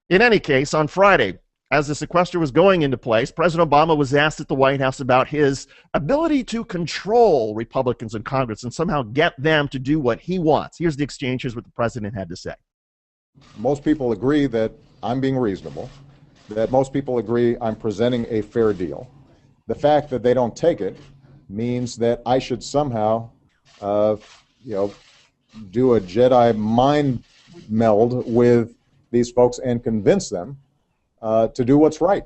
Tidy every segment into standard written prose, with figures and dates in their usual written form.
In any case, on Friday, as the sequester was going into place, President Obama was asked at the White House about his ability to control Republicans in Congress and somehow get them to do what he wants. Here's the exchange. Here's what the president had to say. Most people agree that I'm being reasonable, that most people agree I'm presenting a fair deal. The fact that they don't take it means that I should somehow, do a Jedi mind meld with these folks and convince them to do what's right.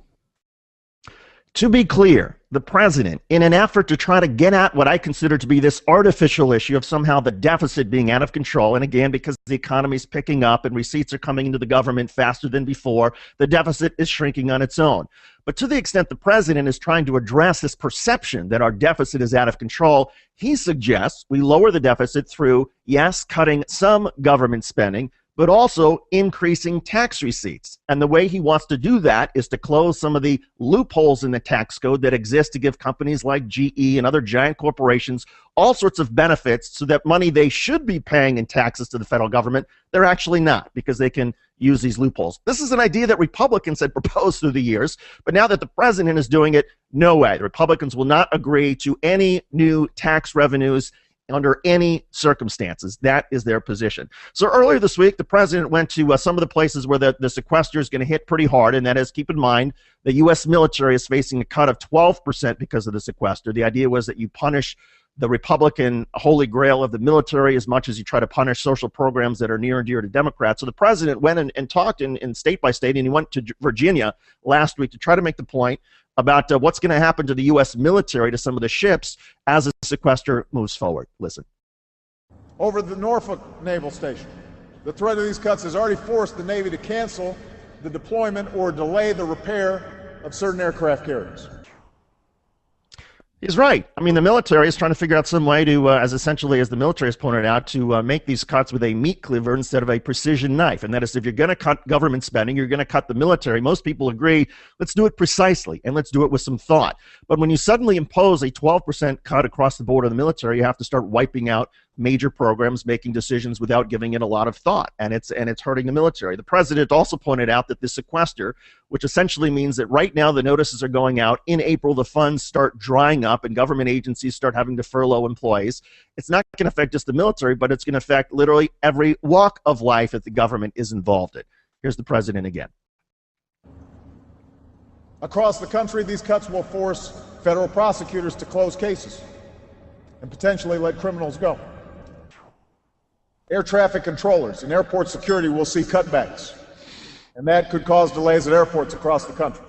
To be clear, the president, in an effort to try to get at what I consider to be this artificial issue of somehow the deficit being out of control, and again, because the economy is picking up and receipts are coming into the government faster than before, the deficit is shrinking on its own. But to the extent the president is trying to address this perception that our deficit is out of control, he suggests we lower the deficit through, yes, cutting some government spending, but also increasing tax receipts. And the way he wants to do that is to close some of the loopholes in the tax code that exist to give companies like GE and other giant corporations all sorts of benefits so that money they should be paying in taxes to the federal government, they're actually not, because they can use these loopholes. This is an idea that Republicans had proposed through the years, but now that the president is doing it, no way. The Republicans will not agree to any new tax revenues under any circumstances. That is their position. So earlier this week, the president went to some of the places where the sequester is going to hit pretty hard, and that is, keep in mind, the U.S. military is facing a cut of 12% because of the sequester. The idea was that you punish the Republican holy grail of the military as much as you try to punish social programs that are near and dear to Democrats. So the president went and talked in state by state, and he went to Virginia last week to try to make the point about what's going to happen to the U.S. military, to some of the ships, as the sequester moves forward. Listen. Over the Norfolk Naval Station, the threat of these cuts has already forced the Navy to cancel the deployment or delay the repair of certain aircraft carriers. He's right. I mean, the military is trying to figure out some way to, as essentially as the military has pointed out, to make these cuts with a meat cleaver instead of a precision knife. And that is, if you're going to cut government spending, you're going to cut the military. Most people agree, let's do it precisely, and let's do it with some thought. But when you suddenly impose a 12% cut across the board of the military, you have to start wiping out major programs, making decisions without giving it a lot of thought, and it's hurting the military. The president also pointed out that the sequester, which essentially means that right now the notices are going out, in April the funds start drying up and government agencies start having to furlough employees. It's not going to affect just the military, but it's going to affect literally every walk of life that the government is involved in. Here's the president again. Across the country, these cuts will force federal prosecutors to close cases and potentially let criminals go. Air traffic controllers and airport security will see cutbacks, and that could cause delays at airports across the country.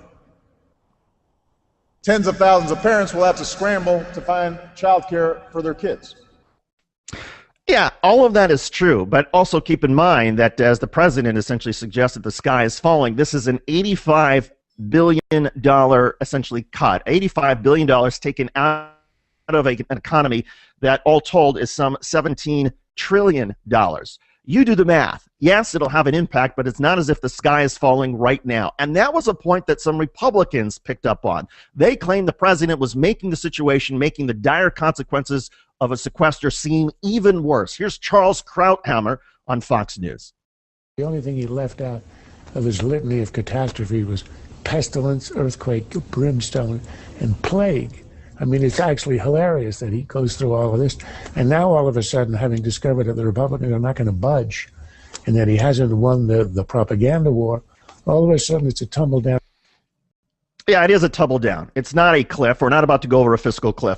Tens of thousands of parents will have to scramble to find childcare for their kids. Yeah, all of that is true, but also keep in mind that, as the president essentially suggested, the sky is falling. This is an $85 billion essentially cut, $85 billion taken out of an economy that, all told, is some $17 trillion. You do the math. Yes, it'll have an impact, but it's not as if the sky is falling right now. And that was a point that some Republicans picked up on. They claimed the president was making the situation, making the dire consequences of a sequester seem even worse. Here's Charles Krauthammer on Fox News. The only thing he left out of his litany of catastrophe was pestilence, earthquake, brimstone, and plague. I mean, it's actually hilarious that he goes through all of this. And now, all of a sudden, having discovered that the Republicans are not going to budge and that he hasn't won the propaganda war, all of a sudden it's a tumble down. Yeah, it is a tumble down. It's not a cliff. We're not about to go over a fiscal cliff.